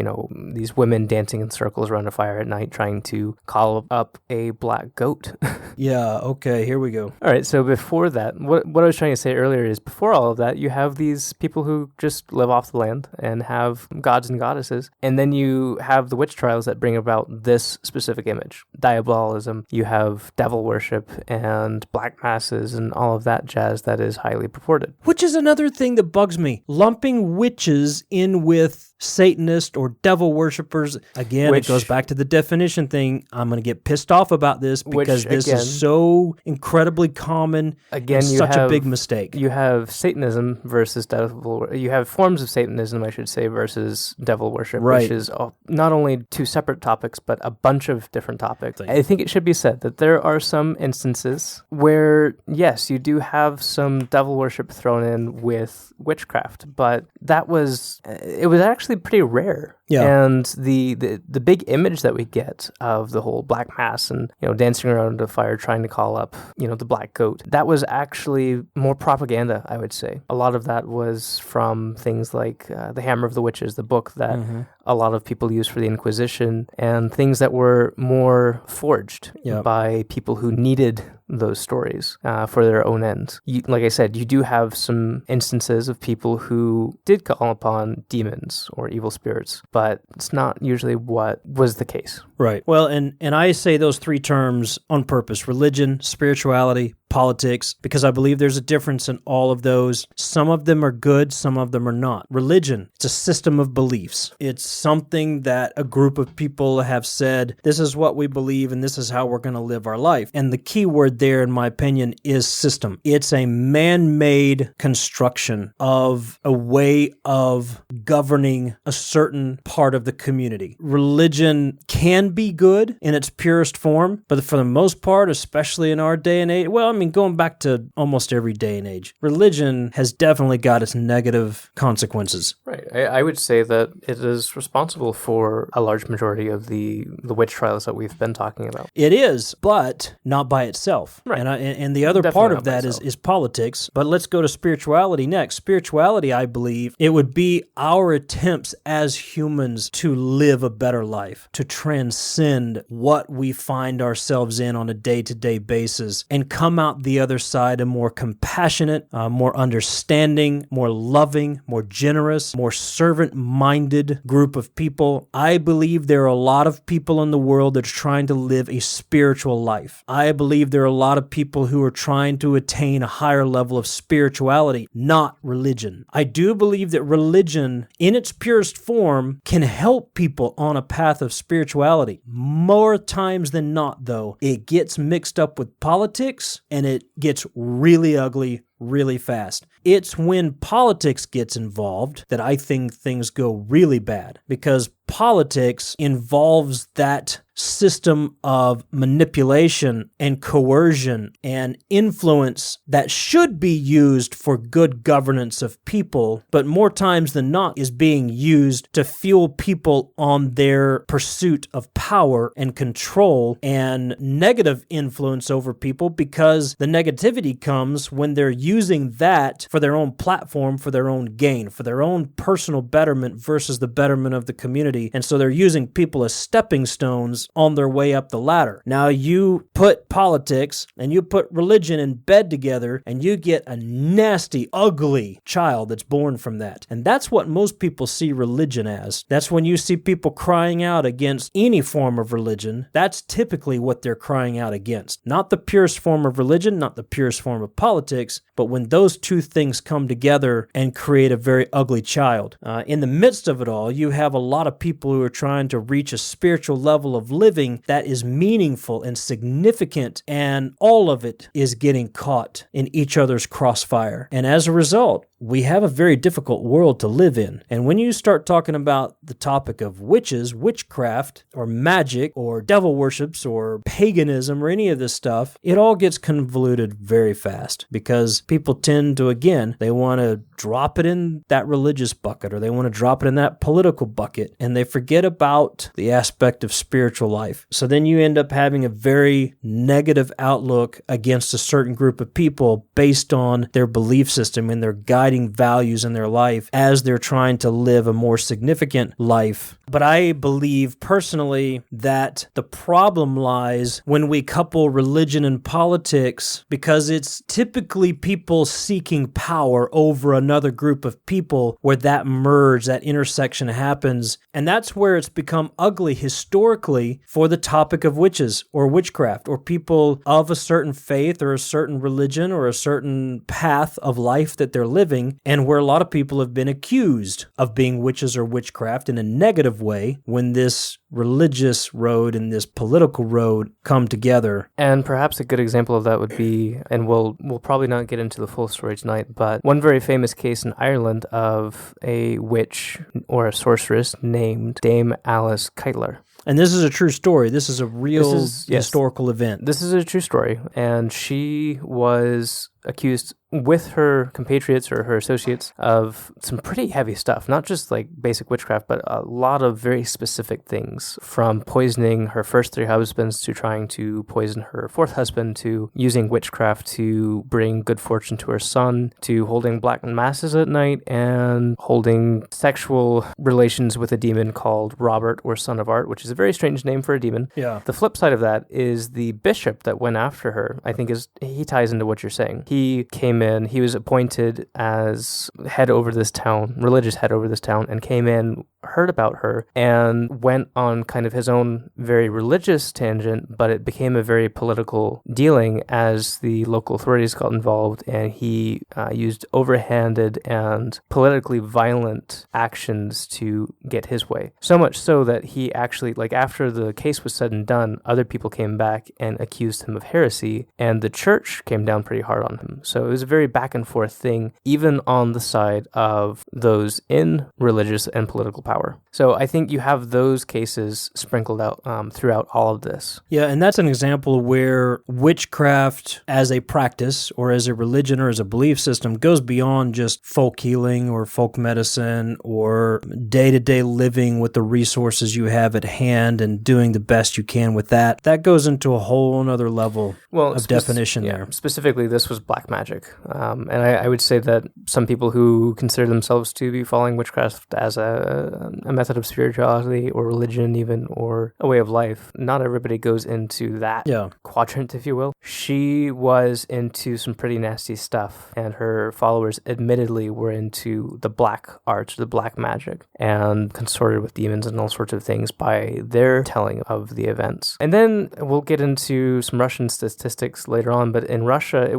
these women dancing in circles around a fire at night trying to call up a black goat. Yeah, okay, here we go. All right, so before that, what I was trying to say earlier is before all of that, you have these people who just live off the land and have gods and goddesses, and then you have the witch trials that bring about this specific image. Diabolism, you have devil worship and black masses and all of that jazz that is highly purported. Which is another thing that bugs me. Lumping witches in with Satanists or devil worshippers. Again, it goes back to the definition thing. I'm going to get pissed off about this because this is so incredibly common and such a big mistake. You have Satanism versus devil. You have forms of Satanism, I should say, versus devil worship, which is not only two separate topics, but a bunch of different topics. I think it should be said that there are some instances where, yes, you do have some devil worship thrown in with witchcraft, but it was actually pretty rare. Yeah. And the big image that we get of the whole black mass and dancing around a fire trying to call up the black goat, that was actually more propaganda, I would say. A lot of that was from things like The Hammer of the Witches, the book that a lot of people use for the Inquisition, and things that were more forged by people who needed those stories for their own ends. Like I said, you do have some instances of people who did call upon demons or evil spirits, but it's not usually what was the case. Right. Well, and I say those three terms on purpose: religion, spirituality, politics, because I believe there's a difference in all of those. Some of them are good, some of them are not. Religion, it's a system of beliefs. It's something that a group of people have said, this is what we believe and this is how we're going to live our life. And the key word there, in my opinion, is system. It's a man-made construction of a way of governing a certain part of the community. Religion can be good in its purest form, but for the most part, especially in our day and age, going back to almost every day and age, religion has definitely got its negative consequences. Right. I would say that it is responsible for a large majority of the witch trials that we've been talking about. It is, but not by itself. Right. And the other Definitely part of that is politics. But let's go to spirituality next. Spirituality, I believe, it would be our attempts as humans to live a better life, to transcend what we find ourselves in on a day-to-day basis and come out the other side a more compassionate, more understanding, more loving, more generous, more servant-minded group of people. I believe there are a lot of people in the world that are trying to live a spiritual life. I believe there are a lot of people who are trying to attain a higher level of spirituality, not religion. I do believe that religion, in its purest form, can help people on a path of spirituality. More times than not, though, it gets mixed up with politics and it gets really ugly really fast. It's when politics gets involved that I think things go really bad, because politics involves that system of manipulation and coercion and influence that should be used for good governance of people, but more times than not is being used to fuel people on their pursuit of power and control and negative influence over people, because the negativity comes when they're using that for their own platform, for their own gain, for their own personal betterment versus the betterment of the community. And so they're using people as stepping stones on their way up the ladder. Now you put politics and you put religion in bed together and you get a nasty, ugly child that's born from that. And that's what most people see religion as. That's when you see people crying out against any form of religion. That's typically what they're crying out against. Not the purest form of religion, not the purest form of politics, but when those two things come together and create a very ugly child. In the midst of it all, you have a lot of people who are trying to reach a spiritual level of living that is meaningful and significant, and all of it is getting caught in each other's crossfire. And as a result, we have a very difficult world to live in. And when you start talking about the topic of witches, witchcraft, or magic, or devil worships, or paganism, or any of this stuff, it all gets convoluted very fast, because people tend to, again, they want to drop it in that religious bucket, or they want to drop it in that political bucket, and they forget about the aspect of spiritual life. So then you end up having a very negative outlook against a certain group of people based on their belief system and their guiding values in their life as they're trying to live a more significant life. But I believe personally that the problem lies when we couple religion and politics, because it's typically people seeking power over another group of people where that merge, that intersection happens. And that's where it's become ugly historically for the topic of witches or witchcraft or people of a certain faith or a certain religion or a certain path of life that they're living, and where a lot of people have been accused of being witches or witchcraft in a negative way when this religious road and this political road come together. And perhaps a good example of that would be, and we'll probably not get into the full story tonight, but one very famous case in Ireland of a witch or a sorceress named Dame Alice Keitler. And this is a true story. This is a real historical event. This is a true story. And she was accused with her compatriots or her associates of some pretty heavy stuff, not just like basic witchcraft, but a lot of very specific things, from poisoning her first 3 husbands to trying to poison her 4th husband, to using witchcraft to bring good fortune to her son, to holding black masses at night and holding sexual relations with a demon called Robert, or Son of Art, which is a very strange name for a demon. Yeah. The flip side of that is the bishop that went after her, I think he ties into what you're saying. He came in, he was appointed as head over this town, religious head over this town, and came in, heard about her, and went on kind of his own very religious tangent, but it became a very political dealing as the local authorities got involved, and he used overhanded and politically violent actions to get his way. So much so that he actually, like after the case was said and done, other people came back and accused him of heresy, and the church came down pretty hard on him. So it was a very back and forth thing, even on the side of those in religious and political power. So I think you have those cases sprinkled out throughout all of this. Yeah, and that's an example where witchcraft as a practice or as a religion or as a belief system goes beyond just folk healing or folk medicine or day-to-day living with the resources you have at hand and doing the best you can with that. That goes into a whole other level of definition there. Specifically, this was black magic. And I would say that some people who consider themselves to be following witchcraft as a method of spirituality or religion even, or a way of life, not everybody goes into that quadrant, if you will. She was into some pretty nasty stuff, and her followers admittedly were into the black arts, the black magic, and consorted with demons and all sorts of things by their telling of the events. And then we'll get into some Russian statistics later on, but in Russia,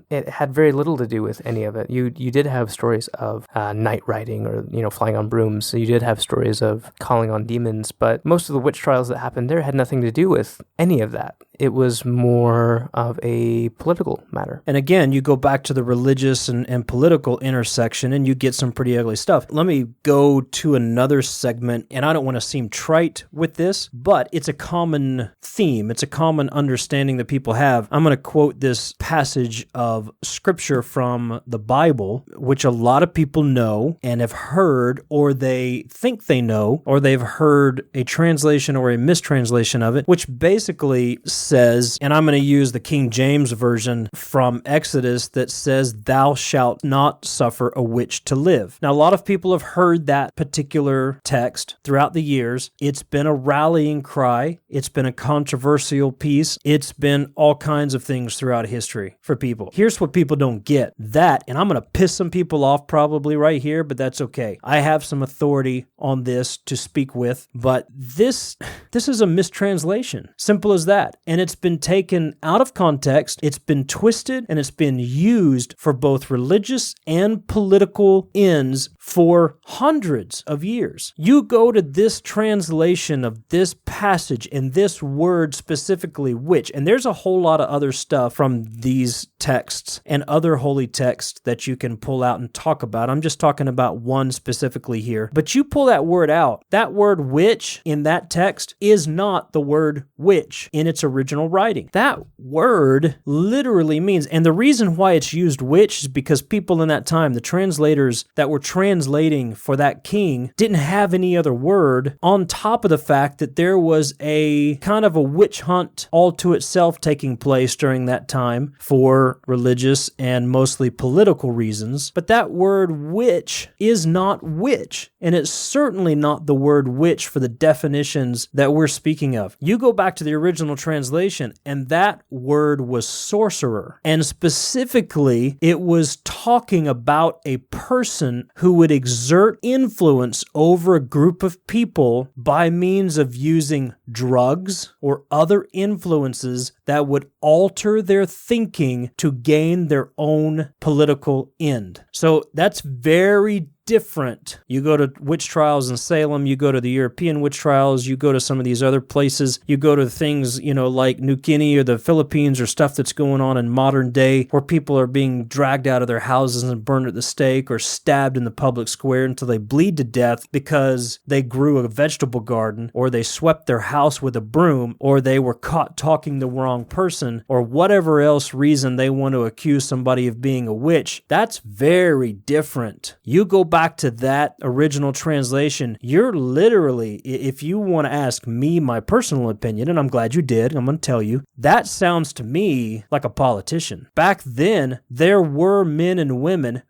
it had very little to do with any of it. You did have stories of night riding or, flying on brooms. So you did have stories stories of calling on demons, but most of the witch trials that happened there had nothing to do with any of that. It was more of a political matter. And again, you go back to the religious and political intersection and you get some pretty ugly stuff. Let me go to another segment, and I don't want to seem trite with this, but it's a common theme. It's a common understanding that people have. I'm going to quote this passage of scripture from the Bible, which a lot of people know and have heard, or they think they know, or they've heard a translation or a mistranslation of it, which basically says, and I'm going to use the King James Version from Exodus that says, "Thou shalt not suffer a witch to live." Now, a lot of people have heard that particular text throughout the years. It's been a rallying cry. It's been a controversial piece. It's been all kinds of things throughout history for people. Here's what people don't get. That, and I'm going to piss some people off probably right here, but that's okay. I have some authority on this to speak with, but this is a mistranslation. Simple as that. And it's been taken out of context, it's been twisted, and it's been used for both religious and political ends for hundreds of years. You go to this translation of this passage and this word specifically, witch, and there's a whole lot of other stuff from these texts and other holy texts that you can pull out and talk about. I'm just talking about one specifically here. But you pull that word out, that word witch in that text is not the word witch in its original writing. That word literally means, and the reason why it's used witch is because people in that time, the translators that were translating for that king, didn't have any other word on top of the fact that there was a kind of a witch hunt all to itself taking place during that time for religious and mostly political reasons. But that word witch is not witch, and it's certainly not the word witch for the definitions that we're speaking of. You go back to the original translation, and that word was sorcerer. And specifically, it was talking about a person who would exert influence over a group of people by means of using drugs or other influences that would alter their thinking to gain their own political end. So that's very different. You go to witch trials in Salem, you go to the European witch trials, you go to some of these other places, you go to things, like New Guinea or the Philippines or stuff that's going on in modern day where people are being dragged out of their houses and burned at the stake or stabbed in the public square until they bleed to death because they grew a vegetable garden or they swept their house with a broom or they were caught talking to the wrong person or whatever else reason they want to accuse somebody of being a witch. That's very different. You go back to that original translation, you're literally, if you want to ask me my personal opinion, and I'm glad you did, I'm going to tell you, that sounds to me like a politician. Back then, there were men and women,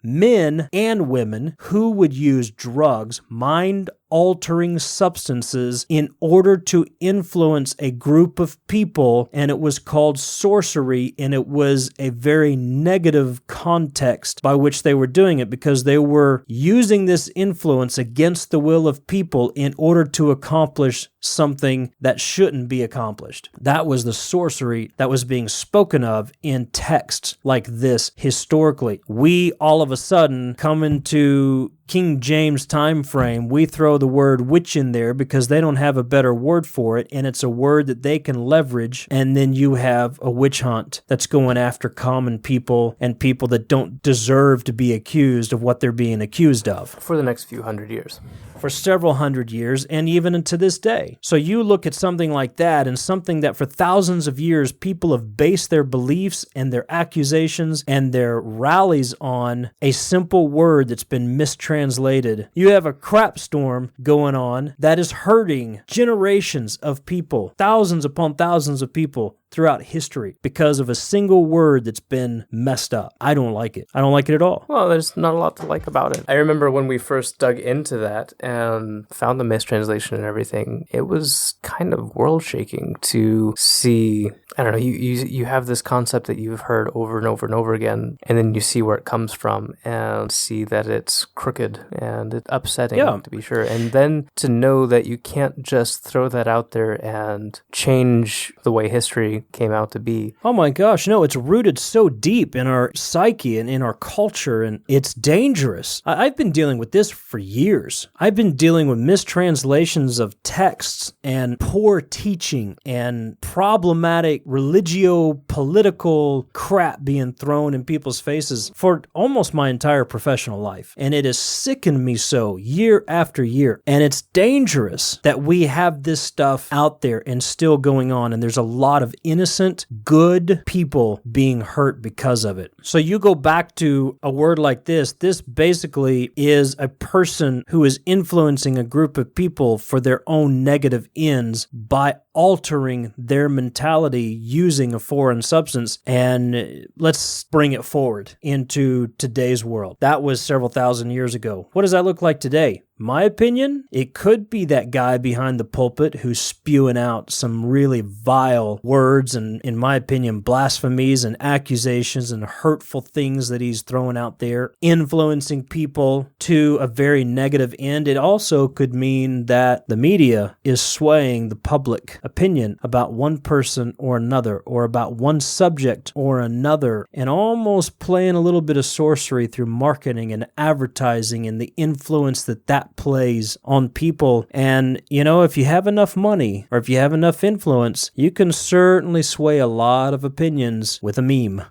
who would use drugs, mind-altering substances in order to influence a group of people, and it was called sorcery, and it was a very negative context by which they were doing it because they were using this influence against the will of people in order to accomplish something that shouldn't be accomplished. That was the sorcery that was being spoken of in texts like this historically. We all of a sudden come into King James time frame, we throw the word witch in there because they don't have a better word for it, and it's a word that they can leverage, and then you have a witch hunt that's going after common people and people that don't deserve to be accused of what they're being accused of. For the next few hundred years. For several hundred years, and even to this day. So you look at something like that, and something that for thousands of years people have based their beliefs and their accusations and their rallies on a simple word that's been mistranslated. You have a crap storm going on that is hurting generations of people, thousands upon thousands of people throughout history because of a single word that's been messed up. I don't like it. I don't like it at all. Well, there's not a lot to like about it. I remember when we first dug into that and found the mistranslation and everything, it was kind of world-shaking to see. I don't know, you have this concept that you've heard over and over and over again, and then you see where it comes from and see that it's crooked and it's upsetting, to be sure. And then to know that you can't just throw that out there and change the way history originally came out to be. Oh my gosh, no, it's rooted so deep in our psyche and in our culture, and it's dangerous. I've been dealing with this for years. I've been dealing with mistranslations of texts and poor teaching and problematic religio-political crap being thrown in people's faces for almost my entire professional life. And it has sickened me so year after year. And it's dangerous that we have this stuff out there and still going on. And there's a lot of innocent, good people being hurt because of it. So you go back to a word like this basically is a person who is influencing a group of people for their own negative ends by altering their mentality using a foreign substance. And let's bring it forward into today's world. That was several thousand years ago. What does that look like today? My opinion, it could be that guy behind the pulpit who's spewing out some really vile words and, in my opinion, blasphemies and accusations and hurtful things that he's throwing out there, influencing people to a very negative end. It also could mean that the media is swaying the public opinion about one person or another, or about one subject or another, and almost playing a little bit of sorcery through marketing and advertising and the influence that plays on people. And, if you have enough money or if you have enough influence, you can certainly sway a lot of opinions with a meme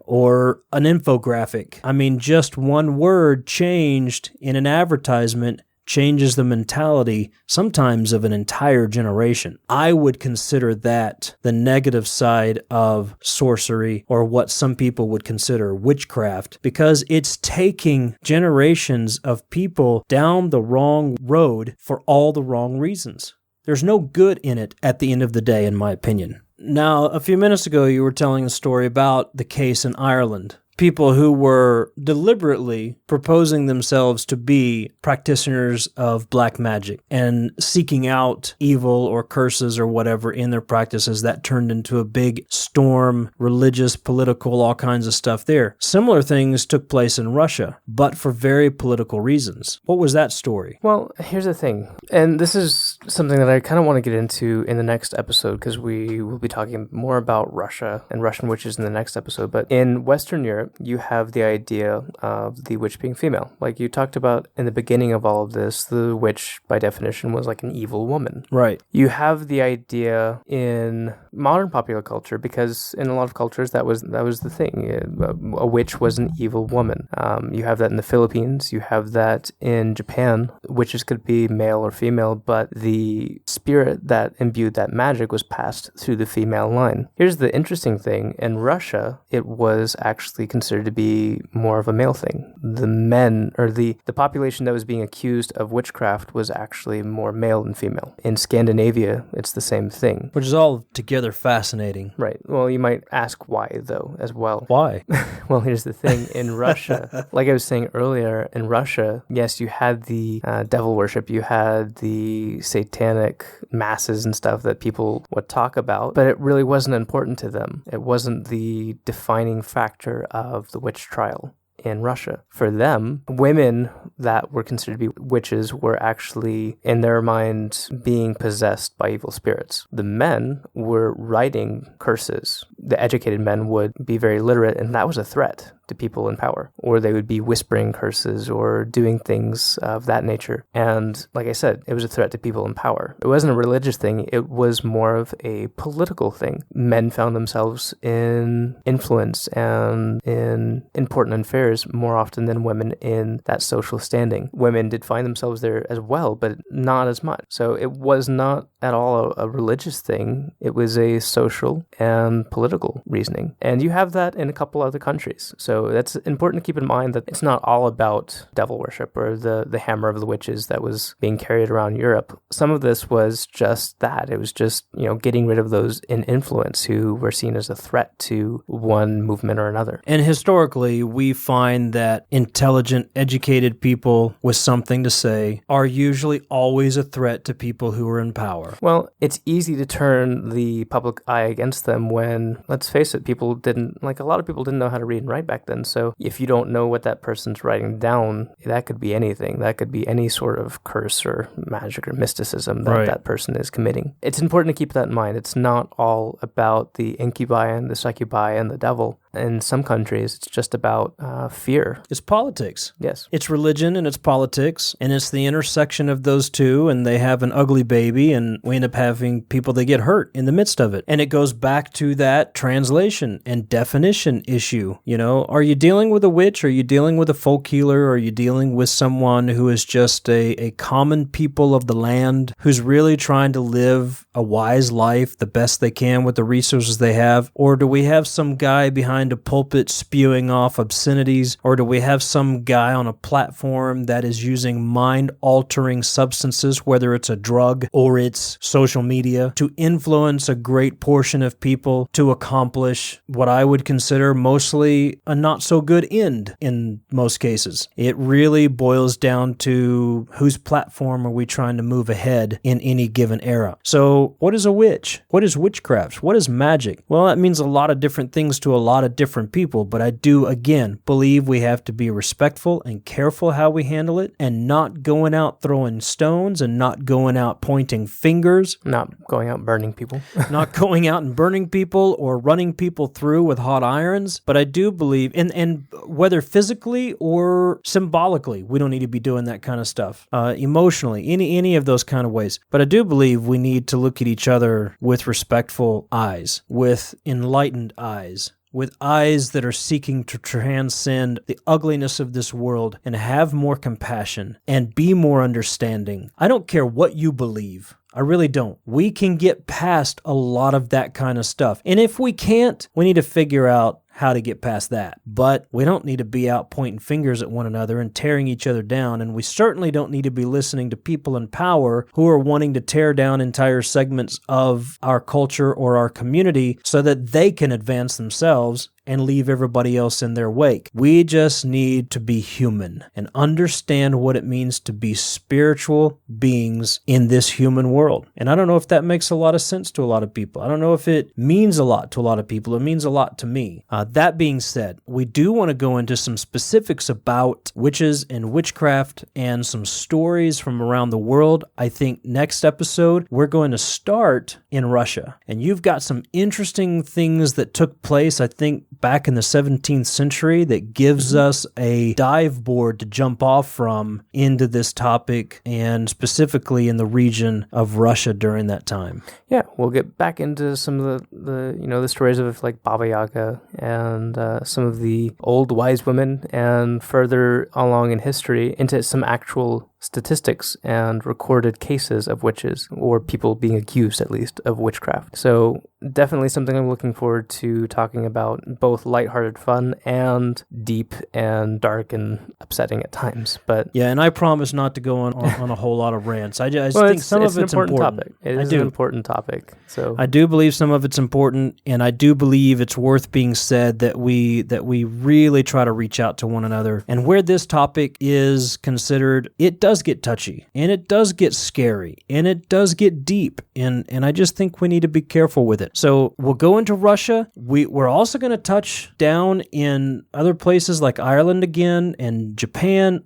or an infographic. I mean, just one word changed in an advertisement changes the mentality sometimes of an entire generation. I would consider that the negative side of sorcery, or what some people would consider witchcraft, because it's taking generations of people down the wrong road for all the wrong reasons. There's no good in it at the end of the day, in my opinion. Now, a few minutes ago, you were telling a story about the case in Ireland. People who were deliberately proposing themselves to be practitioners of black magic and seeking out evil or curses or whatever in their practices. That turned into a big storm, religious, political, all kinds of stuff there. Similar things took place in Russia, but for very political reasons. What was that story? Well, here's the thing, and this is something that I kind of want to get into in the next episode, because we will be talking more about Russia and Russian witches in the next episode. But in Western Europe, you have the idea of the witch being female. Like you talked about in the beginning of all of this, the witch, by definition, was like an evil woman. Right. You have the idea in modern popular culture, because in a lot of cultures that was the thing. A witch was an evil woman. You have that in the Philippines. You have that in Japan. Witches could be male or female, but the spirit that imbued that magic was passed through the female line. Here's the interesting thing. In Russia, it was actually considered to be more of a male thing. The men, or the population that was being accused of witchcraft, was actually more male than female. In Scandinavia, it's the same thing. Which is all together fascinating. Right. Well, you might ask why, though, as well. Why? Well, here's the thing. In Russia, like I was saying earlier, in Russia, yes, you had the devil worship, you had the satanic masses and stuff that people would talk about, but it really wasn't important to them. It wasn't the defining factor of the witch trial in Russia. For them, women that were considered to be witches were actually, in their mind, being possessed by evil spirits. The men were writing curses. The educated men would be very literate, and that was a threat to people in power. Or they would be whispering curses or doing things of that nature. And like I said, it was a threat to people in power. It wasn't a religious thing. It was more of a political thing. Men found themselves in influence and in important affairs more often than women in that social standing. Women did find themselves there as well, but not as much. So it was not at all a religious thing. It was a social and political reasoning. And you have that in a couple other countries. So that's important to keep in mind, that it's not all about devil worship or the hammer of the witches that was being carried around Europe. Some of this was just that. It was just, getting rid of those in influence who were seen as a threat to one movement or another. And historically, we find that intelligent, educated people with something to say are usually always a threat to people who are in power. Well, it's easy to turn the public eye against them when, let's face it, a lot of people didn't know how to read and write back back then. So if you don't know what that person's writing down, that could be anything. That could be any sort of curse or magic or mysticism that that person is committing. It's important to keep that in mind. It's not all about the incubi and the succubi and the devil. In some countries, it's just about fear. It's politics. Yes. It's religion and it's politics, and it's the intersection of those two, and they have an ugly baby, and we end up having people that get hurt in the midst of it. And it goes back to that translation and definition issue. You know, are you dealing with a witch? Are you dealing with a folk healer? Are you dealing with someone who is just a common people of the land who's really trying to live a wise life the best they can with the resources they have? Or do we have some guy behind a pulpit spewing off obscenities? Or do we have some guy on a platform that is using mind-altering substances, whether it's a drug or it's social media, to influence a great portion of people to accomplish what I would consider mostly a not-so-good end in most cases? It really boils down to whose platform are we trying to move ahead in any given era. So what is a witch? What is witchcraft? What is magic? Well, that means a lot of different things to a lot of different people, but I do, again, believe we have to be respectful and careful how we handle it, and not going out throwing stones and not going out pointing fingers. Not going out burning people. Not going out and burning people or running people through with hot irons. But I do believe, and whether physically or symbolically, we don't need to be doing that kind of stuff. Emotionally, any of those kind of ways. But I do believe we need to look at each other with respectful eyes, with enlightened eyes, with eyes that are seeking to transcend the ugliness of this world and have more compassion and be more understanding. I don't care what you believe. I really don't. We can get past a lot of that kind of stuff. And if we can't, we need to figure out how to get past that. But we don't need to be out pointing fingers at one another and tearing each other down. And we certainly don't need to be listening to people in power who are wanting to tear down entire segments of our culture or our community so that they can advance themselves and leave everybody else in their wake. We just need to be human and understand what it means to be spiritual beings in this human world. And I don't know if that makes a lot of sense to a lot of people. I don't know if it means a lot to a lot of people. It means a lot to me. That being said, we do want to go into some specifics about witches and witchcraft and some stories from around the world. I think next episode, we're going to start in Russia. And you've got some interesting things that took place, I think, back in the 17th century that gives us a dive board to jump off from into this topic, and specifically in the region of Russia during that time. Yeah, we'll get back into some of the stories of like Baba Yaga and some of the old wise women, and further along in history into some actual statistics and recorded cases of witches, or people being accused at least of witchcraft. So definitely something I'm looking forward to talking about, both lighthearted fun and deep and dark and upsetting at times. But yeah, and I promise not to go on a whole lot of rants. I think some of it's important. Topic. It is an important topic. So I do believe some of it's important, and I do believe it's worth being said that we really try to reach out to one another. And where this topic is considered, it does get touchy, and it does get scary, and it does get deep, and I just think we need to be careful with it. So we'll go into Russia. We're also going to touch down in other places like Ireland again and Japan.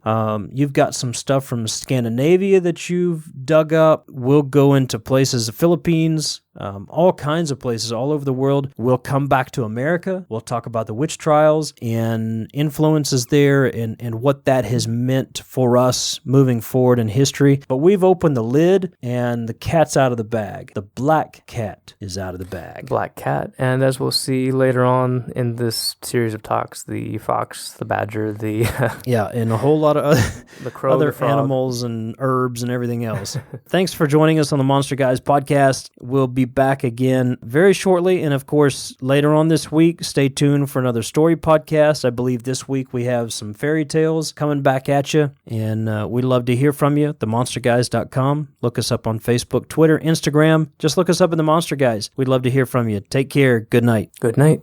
You've got some stuff from Scandinavia that you've dug up. We'll go into places, the Philippines, all kinds of places all over the world. We'll come back to America. We'll talk about the witch trials and influences there, and what that has meant for us moving forward in history. But we've opened the lid, and the cat's out of the bag. The black cat is out of the bag. Black cat. And as we'll see later on in this series of talks, the fox, the badger, the yeah, and a whole lot of the crow, other the frog, animals and herbs and everything else. Thanks for joining us on the Monster Guys podcast. We'll be back again very shortly, and of course later on this week, stay tuned for another story podcast. I believe this week we have some fairy tales coming back at you, and we'd love to hear from you. themonsterguys.com. Look us up on Facebook, Twitter, Instagram. Just look us up in The Monster Guys. We'd love to hear from you. Take care. Good night. Good night.